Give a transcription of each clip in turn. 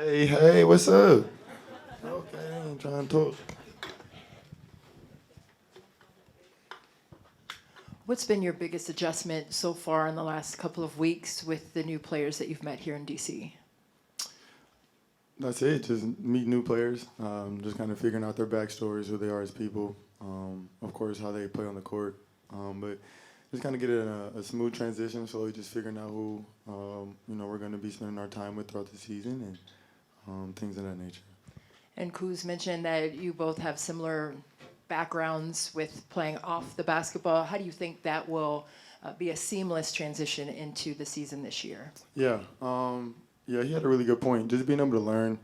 Hey, what's up? Okay, I'm trying to talk. What's been your biggest adjustment so far in the last couple of weeks with the new players that you've met here in DC? That's it. Just meet new players. Just kind of figuring out their backstories, who they are as people. Of course, how they play on the court. But just kind of get a smooth transition. Slowly, just figuring out who we're going to be spending our time with throughout the season and things of that nature. And Kuz mentioned that you both have similar backgrounds with playing off the basketball. How do you think that will be a seamless transition into the season this year? Yeah, he had a really good point. Just being able to learn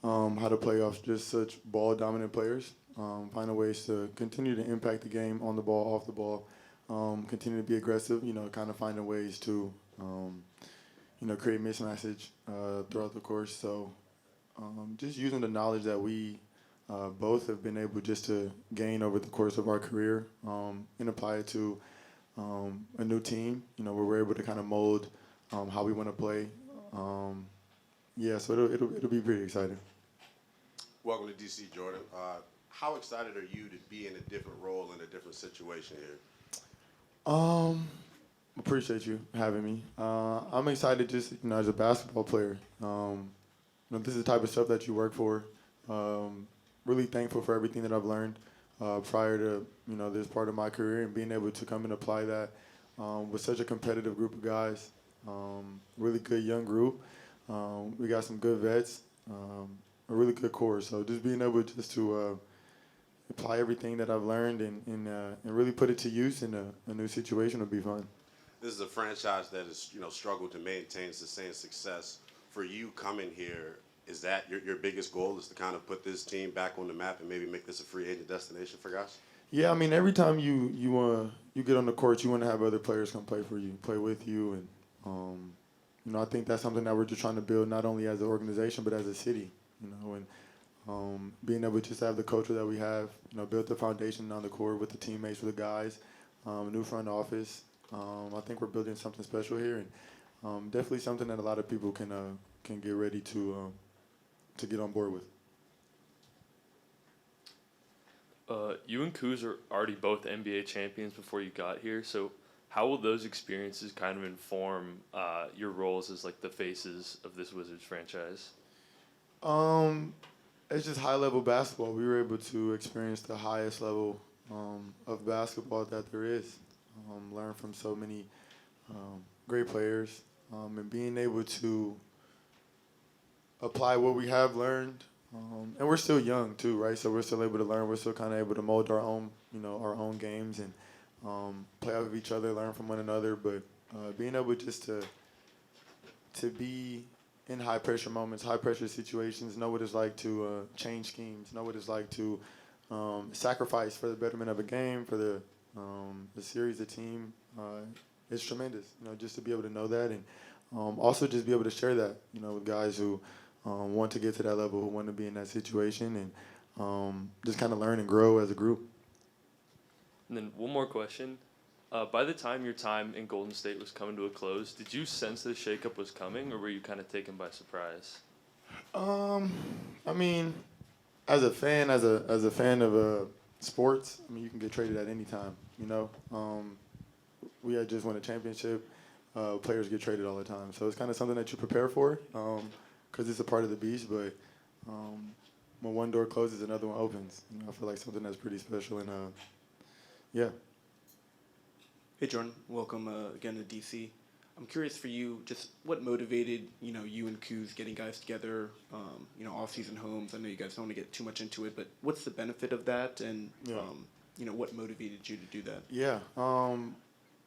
how to play off just such ball-dominant players, finding ways to continue to impact the game on the ball, off the ball, continue to be aggressive, kind of finding ways to, create mismatches throughout the course. So just using the knowledge that we both have been able just to gain over the course of our career and apply it to a new team, where we're able to kind of mold how we want to play. So it'll be pretty exciting. Welcome to DC, Jordan. How excited are you to be in a different role in a different situation here? Appreciate you having me. I'm excited just as a basketball player. This is the type of stuff that you work for. Really thankful for everything that I've learned prior to this part of my career and being able to come and apply that with such a competitive group of guys. Really good young group. We got some good vets, a really good core. So just being able just to apply everything that I've learned and really put it to use in a new situation would be fun. This is a franchise that has struggled to maintain sustained success. For you coming here, is that your biggest goal, is to kind of put this team back on the map and maybe make this a free agent destination for guys? Yeah, I mean, every time you get on the court, you want to have other players come play for you, play with you, and I think that's something that we're just trying to build not only as an organization but as a city. And being able to just have the culture that we have, built the foundation on the court with the teammates, with the guys, new front office. I think we're building something special here, and definitely something that a lot of people can get ready to get on board with. You and Kuz are already both NBA champions before you got here, so how will those experiences kind of inform your roles as like the faces of this Wizards franchise? It's just high-level basketball. We were able to experience the highest level of basketball that there is, learn from so many great players, and being able to apply what we have learned. And we're still young too, right? So we're still able to learn. We're still kind of able to mold our own games and play off of each other, learn from one another. But being able just to be in high pressure moments, high pressure situations, know what it's like to change schemes, know what it's like to sacrifice for the betterment of a game, for the series, the team. It's tremendous, just to be able to know that, and also just be able to share that, with guys who want to get to that level, who want to be in that situation, and just kind of learn and grow as a group. And then one more question. By the time your time in Golden State was coming to a close, did you sense the shakeup was coming, or were you kind of taken by surprise? I mean, as a fan of sports, I mean, you can get traded at any time. We had just won a championship. Players get traded all the time, so it's kind of something that you prepare for, because it's a part of the beast. But when one door closes, another one opens. I feel like something that's pretty special, and yeah. Hey Jordan, welcome again to DC. I'm curious for you, just what motivated you and Kuz getting guys together, off-season homes. I know you guys don't want to get too much into it, but what's the benefit of that, and what motivated you to do that? Yeah,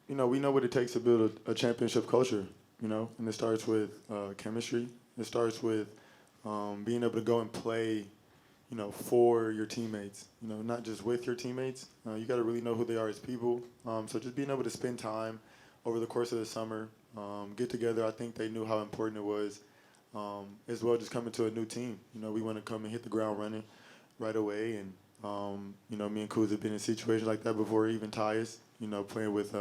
we know what it takes to build a championship culture, and it starts with chemistry. It starts with being able to go and play, for your teammates, not just with your teammates. You got to really know who they are as people. So just being able to spend time over the course of the summer, get together. I think they knew how important it was, as well, just coming to a new team. We want to come and hit the ground running right away. And, me and Kuz have been in situations like that before, even ties, playing with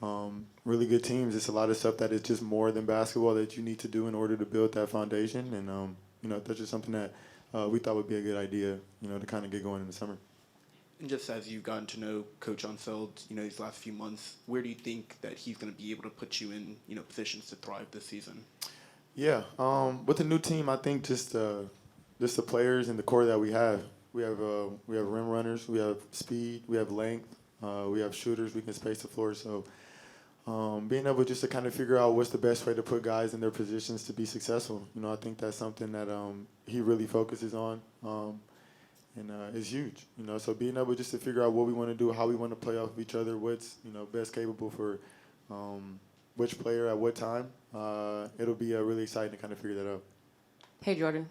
really good teams. It's a lot of stuff that is just more than basketball that you need to do in order to build that foundation. And, that's just something that we thought would be a good idea, to kind of get going in the summer. And just as you've gotten to know Coach onseld, these last few months, where do you think that he's going to be able to put you in, positions to thrive this season? Yeah, with the new team, I think just the players and the core that we have. We have rim runners, we have speed, we have length, we have shooters. We can space the floor. So being able just to kind of figure out what's the best way to put guys in their positions to be successful. I think that's something that he really focuses on, and it's huge. So being able just to figure out what we want to do, how we want to play off of each other, what's best capable for which player at what time. It'll be really exciting to kind of figure that out. Hey, Jordan.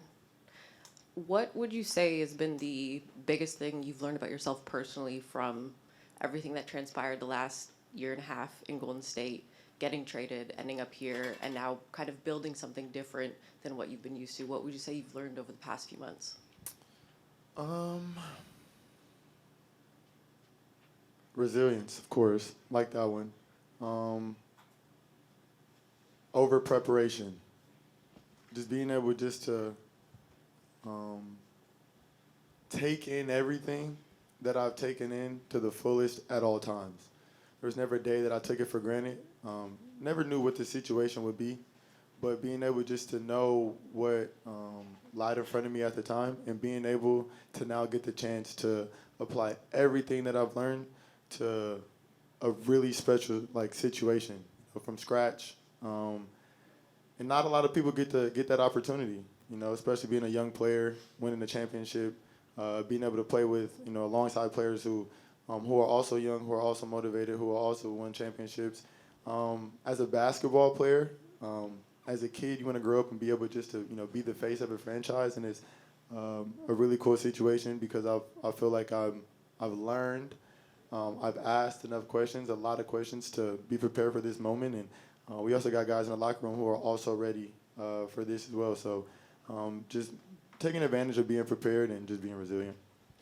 What would you say has been the biggest thing you've learned about yourself personally from everything that transpired the last year and a half in Golden State, getting traded, ending up here, and now kind of building something different than what you've been used to? What would you say you've learned over the past few months? Resilience, of course, like that one. Over preparation, just being able just to take in everything that I've taken in to the fullest at all times. There was never a day that I took it for granted. Never knew what the situation would be, but being able just to know what lied in front of me at the time, and being able to now get the chance to apply everything that I've learned to a really special situation from scratch. And not a lot of people get that opportunity, especially being a young player, winning a championship, being able to play with, alongside players who are also young, who are also motivated, who are also won championships. As a basketball player, as a kid, you want to grow up and be able just to, be the face of a franchise, and it's a really cool situation because I feel like I've learned, I've asked enough questions, a lot of questions to be prepared for this moment, and we also got guys in the locker room who are also ready for this as well. So just taking advantage of being prepared and just being resilient.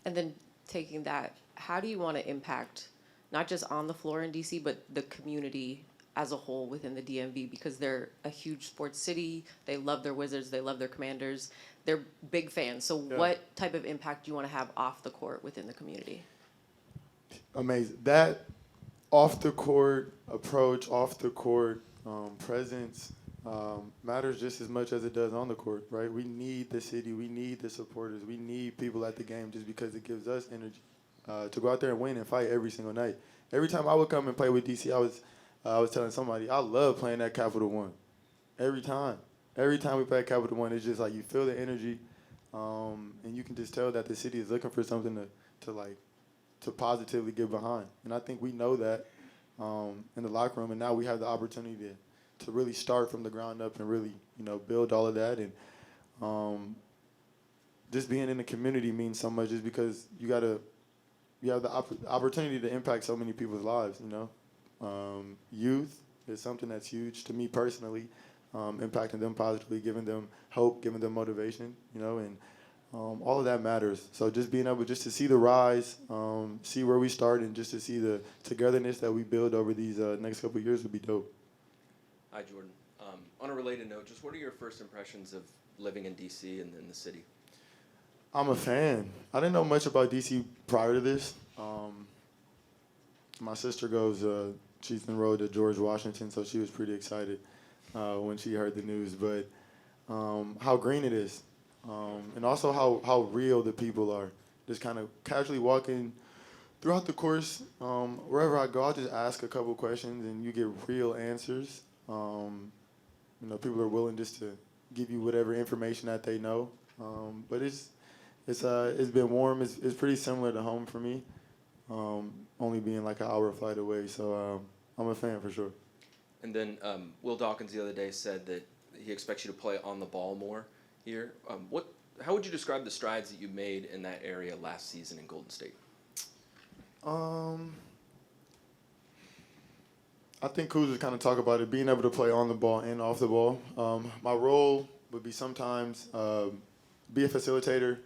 And then taking that, how do you want to impact not just on the floor in DC, but the community as a whole within the DMV? Because they're a huge sports city. They love their Wizards. They love their Commanders. They're big fans. So what type of impact do you want to have off the court within the community? Amazing. That off-the-court approach, off-the-court presence matters just as much as it does on the court, right? We need the city. We need the supporters. We need people at the game just because it gives us energy to go out there and win and fight every single night. Every time I would come and play with DC, I was telling somebody, I love playing at Capital One. Every time. Every time we play at Capital One, it's just like you feel the energy, and you can just tell that the city is looking for something to positively get behind. And I think we know that in the locker room, and now we have the opportunity to really start from the ground up and really, build all of that. And just being in the community means so much just because you have the opportunity to impact so many people's lives, Youth is something that's huge to me personally, impacting them positively, giving them hope, giving them motivation, and all of that matters. So just being able just to see the rise, see where we start, and just to see the togetherness that we build over these next couple of years would be dope. Hi, Jordan. On a related note, just what are your first impressions of living in D.C. and in the city? I'm a fan. I didn't know much about D.C. prior to this. My sister goes, she's enrolled at George Washington, so she was pretty excited when she heard the news. But how green it is, and also how real the people are. Just kind of casually walking throughout the course, wherever I go, I'll just ask a couple questions, and you get real answers. People are willing just to give you whatever information that they know. But it's been warm. It's pretty similar to home for me, only being like an hour flight away. So I'm a fan for sure. And then Will Dawkins the other day said that he expects you to play on the ball more here. How would you describe the strides that you made in that area last season in Golden State? I think Kuz was kind of talk about it, being able to play on the ball and off the ball. My role would be sometimes be a facilitator,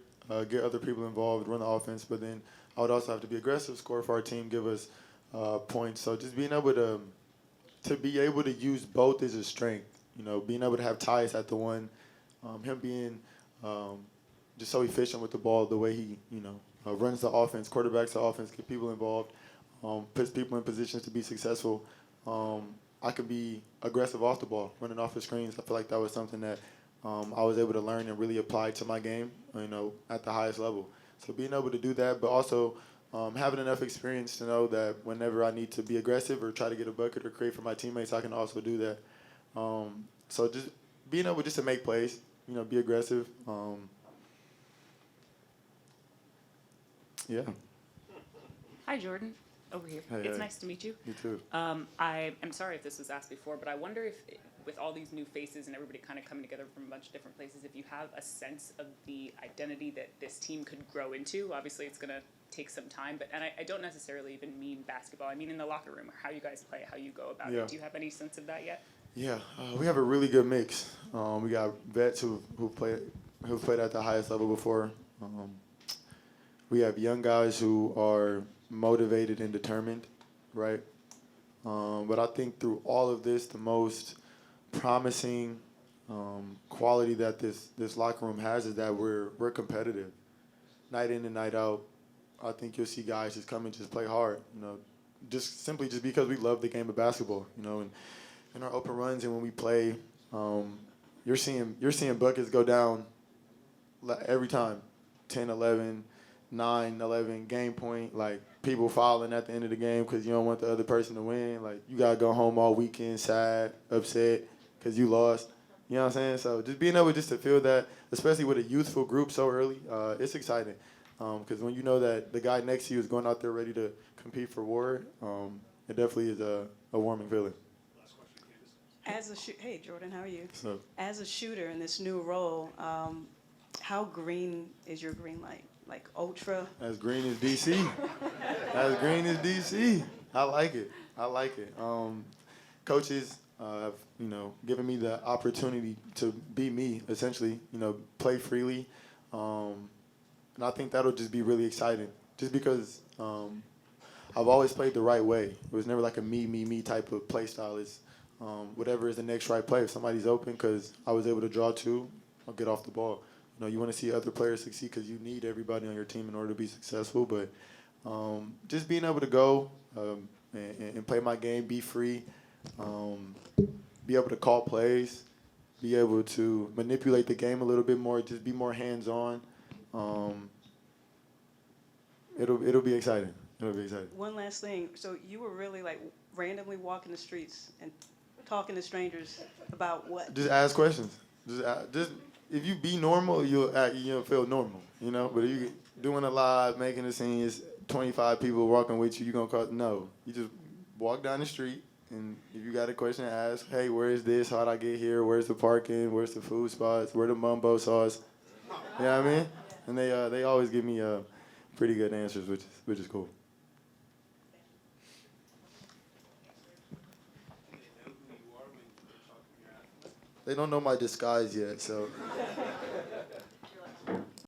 get other people involved, run the offense, but then I would also have to be aggressive, score for our team, give us points. So just being able to to be able to use both is a strength. You know, being able to have Tyus at the one, him being just so efficient with the ball, the way he, runs the offense, quarterbacks the offense, get people involved, puts people in positions to be successful. I could be aggressive off the ball, running off the screens. I feel like that was something that I was able to learn and really apply to my game, at the highest level. So being able to do that, but also having enough experience to know that whenever I need to be aggressive or try to get a bucket or create for my teammates, I can also do that. So just being able just to make plays, be aggressive. Yeah. Hi, Jordan. Over here. Hey, It's hey. nice to meet you. You too. I am sorry if this was asked before, but I wonder if, with all these new faces and everybody kind of coming together from a bunch of different places, if you have a sense of the identity that this team could grow into. Obviously, it's going to take some time, but I don't necessarily even mean basketball. I mean in the locker room, or how you guys play, how you go about Yeah. it. Do you have any sense of that yet? Yeah, we have a really good mix. We got vets who've played at the highest level before. We have young guys who are motivated and determined, right? But I think through all of this, the most promising quality that this locker room has is that we're competitive, night in and night out. I think you'll see guys just come and just play hard, just simply because we love the game of basketball, and in our open runs and when we play, you're seeing buckets go down every time, 10, 11, 9, 11, game point, like people fouling at the end of the game because you don't want the other person to win. Like you gotta go home all weekend sad, upset because you lost. You know what I'm saying? So just being able just to feel that, especially with a youthful group so early, it's exciting. Because when you know that the guy next to you is going out there ready to compete for Ward, it definitely is a warming feeling. Hey, Jordan, how are you? So As a shooter in this new role, how green is your green light? Like ultra? as green as DC. As green as DC. I like it. Coaches have, given me the opportunity to be me, essentially, play freely. And I think that'll just be really exciting. Just because I've always played the right way. It was never like a me type of play style. It's whatever is the next right play. If somebody's open because I was able to draw two, I'll get off the ball. You want to see other players succeed because you need everybody on your team in order to be successful. But just being able to go and play my game, be free, be able to call plays, be able to manipulate the game a little bit more, just be more hands-on. It'll be exciting. It'll be exciting. One last thing. So you were really like randomly walking the streets and talking to strangers about what? Just ask questions. Just if you be normal, you'll feel normal, But if you doing a live, making a scene, it's 25 people walking with you, you're gonna call. No, you just walk down the street, and if you got a question, ask. Hey, where is this? How'd I get here? Where's the parking? Where's the food spots? Where the mumbo sauce? You know what I mean? And they always give me pretty good answers, which is cool. They don't know my disguise yet, so